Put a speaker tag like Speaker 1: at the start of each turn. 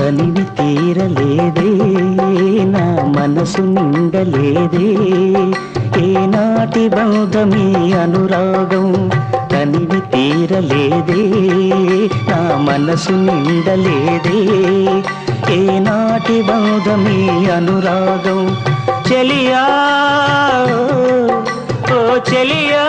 Speaker 1: తనివి తీరలేదే నా మనసు నిండలేదే ఏనాటి బంధమీ అనురాగం తనివి తీరలేదే నా మనసు నిండలేదే ఏనాటి బంధమీ అనురాగం చెలియా ఓ చెలియా